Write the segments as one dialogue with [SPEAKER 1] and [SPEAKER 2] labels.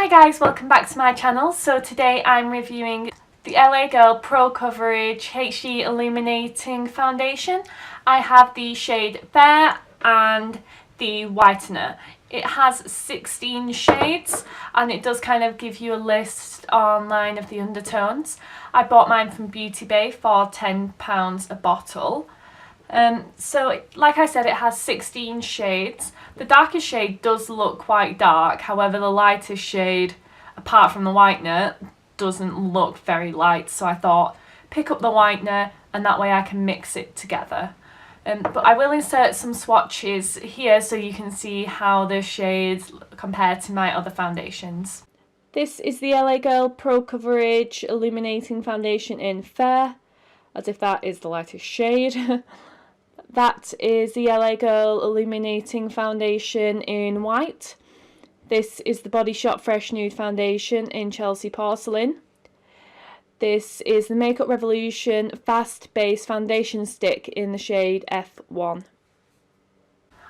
[SPEAKER 1] Hi guys, welcome back to my channel. So today I'm reviewing the LA Girl Pro Coverage HD Illuminating Foundation. I have the shade Fair and the Whitener. It has 16 shades and it does kind of give you a list online of the undertones. I bought mine from Beauty Bay for £10 a bottle. So like I said, it has 16 shades. The darkest shade does look quite dark, however the lightest shade, apart from the whitener, doesn't look very light, so I thought pick up the whitener and that way I can mix it together. But I will insert some swatches here so you can see how the shades compare to my other foundations. This is the LA Girl Pro Coverage Illuminating Foundation in Fair, as if that is the lightest shade. That is the LA Girl Illuminating Foundation in White. This is the Body Shop Fresh Nude Foundation in Chelsea Porcelain. This is the Makeup Revolution Fast Base Foundation Stick in the shade F1.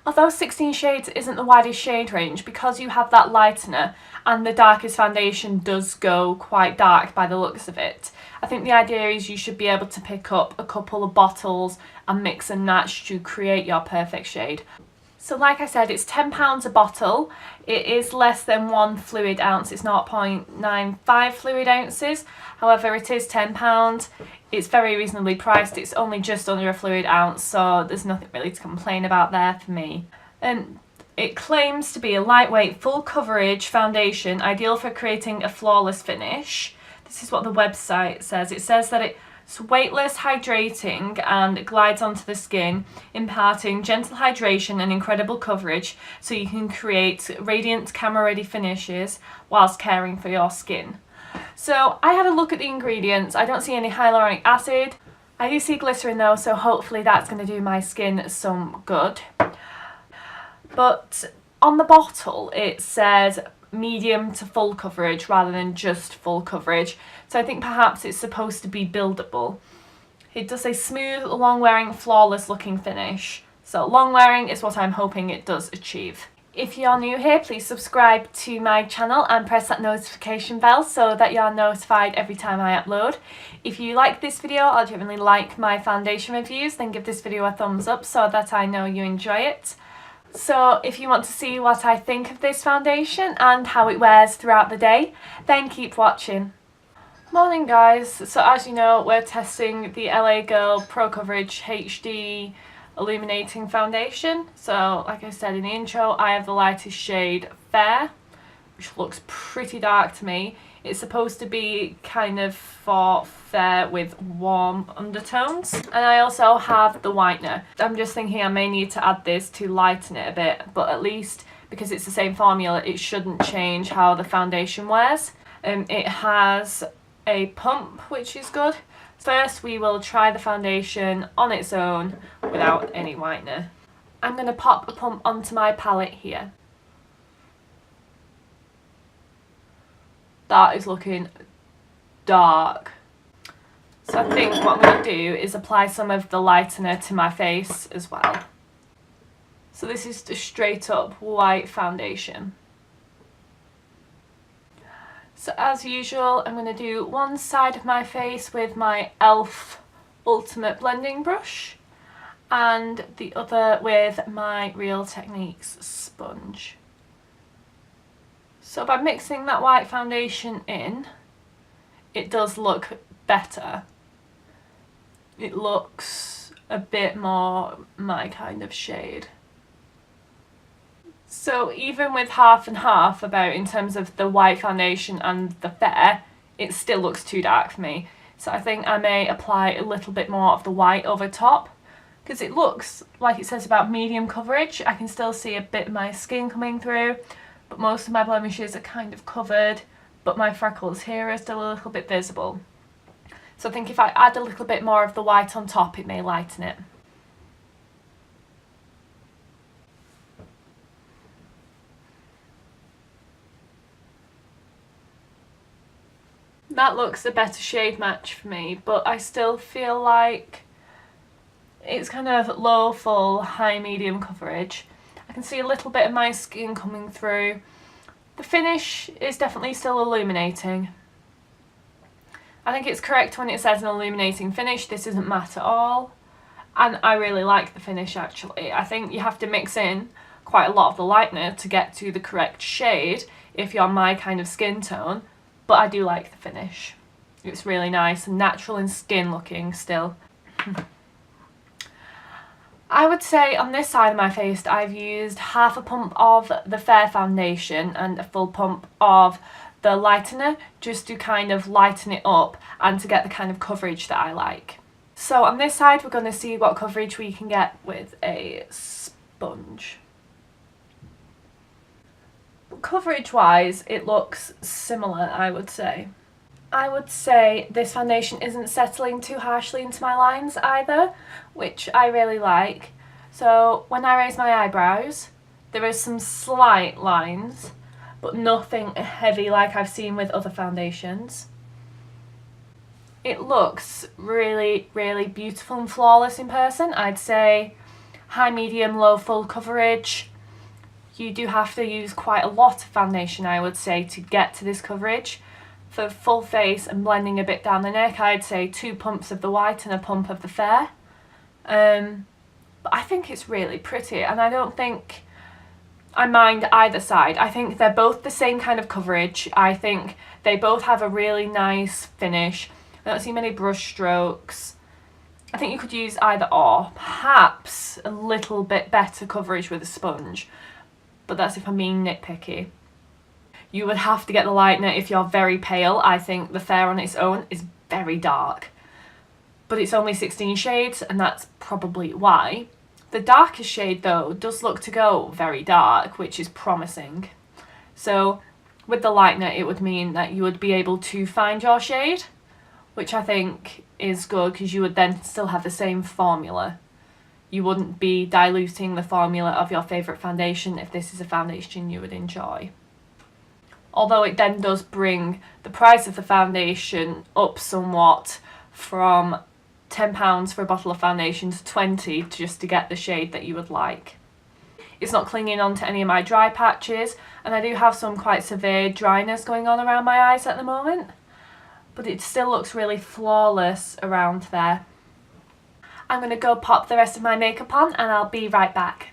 [SPEAKER 1] Although 16 shades isn't the widest shade range, because you have that lightener and the darkest foundation does go quite dark by the looks of it, I think the idea is you should be able to pick up a couple of bottles and mix and match to create your perfect shade. So like I said, it's £10 a bottle. It is less than 1 fluid ounce. It's 0.95 fluid ounces. However, it is £10. It's very reasonably priced. It's only just under a fluid ounce, so there's nothing really to complain about there for me. It claims to be a lightweight, full coverage foundation, ideal for creating a flawless finish. This is what the website says. It says that it's weightless, hydrating, and glides onto the skin, imparting gentle hydration and incredible coverage so you can create radiant camera-ready finishes whilst caring for your skin. So I had a look at the ingredients. I don't see any hyaluronic acid. I do see glycerin though, so hopefully that's going to do my skin some good. But on the bottle it says medium to full coverage rather than just full coverage, so I think perhaps it's supposed to be buildable. It does say smooth, long wearing, flawless looking finish, so long wearing is what I'm hoping it does achieve. If you're new here, please subscribe to my channel and press that notification bell so that you're notified every time I upload. If you like this video or generally like my foundation reviews, then give this video a thumbs up so that I know you enjoy it. So if you want to see what I think of this foundation and how it wears throughout the day, then keep watching. Morning guys, so as you know we're testing the LA Girl Pro Coverage HD Illuminating Foundation. So like I said in the intro, I have the lightest shade Fair, which looks pretty dark to me. It's supposed to be kind of for fair with warm undertones. And I also have the whitener. I'm just thinking I may need to add this to lighten it a bit, but at least because it's the same formula, it shouldn't change how the foundation wears. It has a pump, which is good. First, we will try the foundation on its own without any whitener. I'm going to pop a pump onto my palette here. That is looking dark. So I think what I'm going to do is apply some of the lightener to my face as well. So this is the straight up white foundation. So as usual, I'm going to do one side of my face with my e.l.f. Ultimate Blending Brush and the other with my Real Techniques sponge. So by mixing that white foundation in, it does look better. It looks a bit more my kind of shade. So even with half and half about in terms of the white foundation and the fair, it still looks too dark for me. So I think I may apply a little bit more of the white over top, because it looks like it says about medium coverage. I can still see a bit of my skin coming through, but most of my blemishes are kind of covered, but my freckles here are still a little bit visible. So I think if I add a little bit more of the white on top, it may lighten it. That looks a better shade match for me, but I still feel like it's kind of low, full, high, medium coverage. I can see a little bit of my skin coming through, The finish is definitely still illuminating. I think it's correct when it says an illuminating finish. This isn't matte at all. And I really like the finish actually. I think you have to mix in quite a lot of the lightener to get to the correct shade if you're my kind of skin tone. But I do like the finish. It's really nice and natural and skin looking still. I would say on this side of my face I've used half a pump of the Fair foundation and a full pump of the lightener just to kind of lighten it up and to get the kind of coverage that I like. So on this side we're going to see what coverage we can get with a sponge. Coverage wise it looks similar, I would say. I would say this foundation isn't settling too harshly into my lines either, which I really like. So when I raise my eyebrows, there is some slight lines, but nothing heavy like I've seen with other foundations. It looks really, really beautiful and flawless in person. I'd say high, medium, low, full coverage. You do have to use quite a lot of foundation, I would say, to get to this coverage. For full face and blending a bit down the neck, I'd say 2 pumps of the white and a pump of the Fair. But I think it's really pretty and I don't think I mind either side. I think they're both the same kind of coverage. I think they both have a really nice finish. I don't see many brush strokes. I think you could use either or. Perhaps a little bit better coverage with a sponge, but that's if I'm being nitpicky. You would have to get the lightener if you're very pale. I think the Fair on its own is very dark. But it's only 16 shades and that's probably why. The darkest shade though does look to go very dark, which is promising. So with the lightener it would mean that you would be able to find your shade, which I think is good because you would then still have the same formula. You wouldn't be diluting the formula of your favourite foundation if this is a foundation you would enjoy. Although it then does bring the price of the foundation up somewhat from £10 for a bottle of foundation to £20 just to get the shade that you would like. It's not clinging on to any of my dry patches, and I do have some quite severe dryness going on around my eyes at the moment, but it still looks really flawless around there. I'm going to go pop the rest of my makeup on and I'll be right back.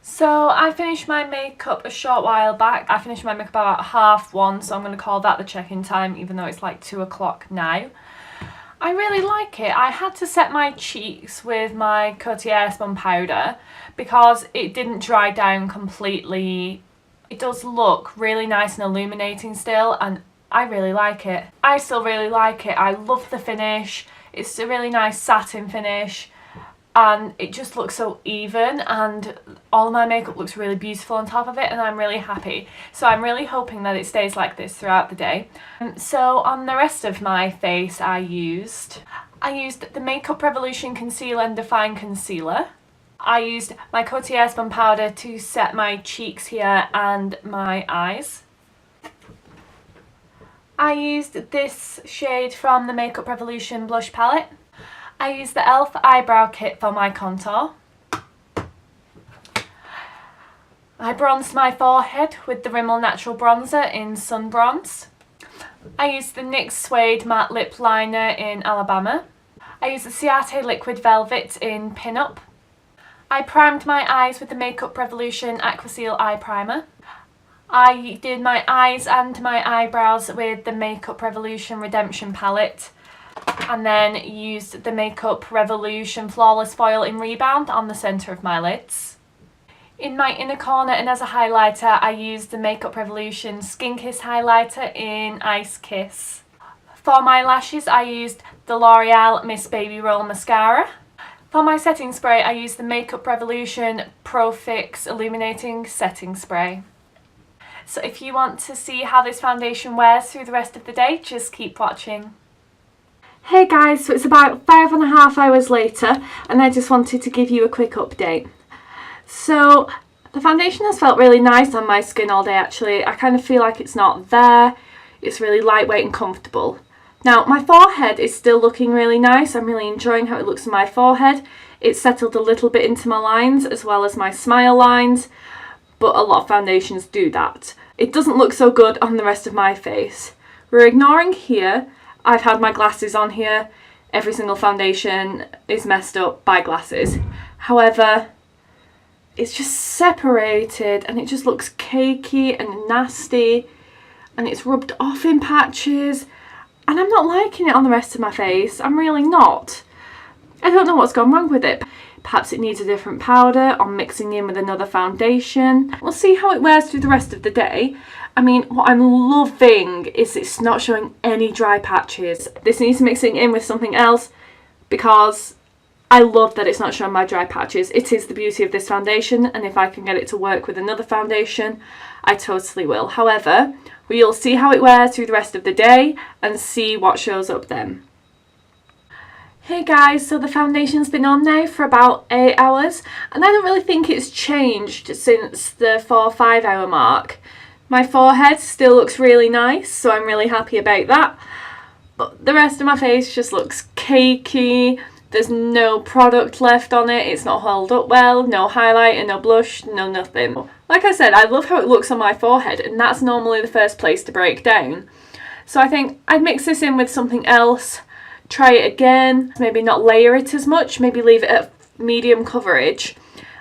[SPEAKER 1] So I finished my makeup a short while back. I finished my makeup about 1:30, so I'm going to call that the check-in time even though it's like 2 o'clock now. I really like it. I had to set my cheeks with my Coty Spun powder because it didn't dry down completely. It does look really nice and illuminating still and I really like it. I still really like it. I love the finish. It's a really nice satin finish. And it just looks so even and all of my makeup looks really beautiful on top of it and I'm really happy. So I'm really hoping that it stays like this throughout the day. So on the rest of my face I used the Makeup Revolution Concealer and Define Concealer. I used my Coty Spun powder to set my cheeks here and my eyes. I used this shade from the Makeup Revolution blush palette. I used the e.l.f. eyebrow kit for my contour. I bronzed my forehead with the Rimmel Natural Bronzer in Sun Bronze. I used the NYX Suede Matte Lip Liner in Alabama. I used the Ciate Liquid Velvet in Pin Up. I primed my eyes with the Makeup Revolution Aquaseal Eye Primer. I did my eyes and my eyebrows with the Makeup Revolution Redemption palette. And then used the Makeup Revolution Flawless Foil in Rebound on the centre of my lids. In my inner corner and as a highlighter I used the Makeup Revolution Skin Kiss highlighter in Ice Kiss. For my lashes I used the L'Oreal Miss Baby Roll mascara. For my setting spray I used the Makeup Revolution Pro Fix Illuminating setting spray. So if you want to see how this foundation wears through the rest of the day, just keep watching. Hey guys, so it's about 5.5 hours later and I just wanted to give you a quick update. So the foundation has felt really nice on my skin all day actually. I kind of feel like it's not there. It's really lightweight and comfortable. Now my forehead is still looking really nice. I'm really enjoying how it looks on my forehead. It's settled a little bit into my lines as well as my smile lines, but a lot of foundations do that. it doesn't look so good on the rest of my face. We're ignoring here. I've had my glasses on here. Every single foundation is messed up by glasses. However, it's just separated and it just looks cakey and nasty, and it's rubbed off in patches, and I'm not liking it on the rest of my face. I'm really not. I don't know what's gone wrong with it. Perhaps it needs a different powder or mixing in with another foundation. We'll see how it wears through the rest of the day. I mean, what I'm loving is it's not showing any dry patches. This needs mixing in with something else because I love that it's not showing my dry patches. It is the beauty of this foundation, and if I can get it to work with another foundation, I totally will. However, we'll see how it wears through the rest of the day and see what shows up then. Hey guys, so the foundation's been on now for about 8 hours, and I don't really think it's changed since the 4 or 5 hour mark. My forehead still looks really nice, so I'm really happy about that. But the rest of my face just looks cakey. There's no product left on it, it's not held up well, no highlighter, no blush, no nothing. Like I said, I love how it looks on my forehead, and that's normally the first place to break down. So I think I'd mix this in with something else, try it again, maybe not layer it as much, maybe leave it at medium coverage,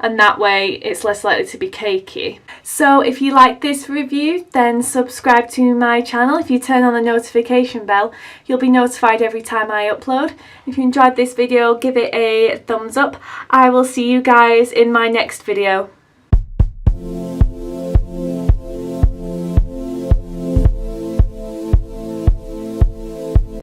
[SPEAKER 1] and that way it's less likely to be cakey. So if you like this review, then subscribe to my channel. If you turn on the notification bell, you'll be notified every time I upload. If you enjoyed this video, give it a thumbs up. I will see you guys in my next video.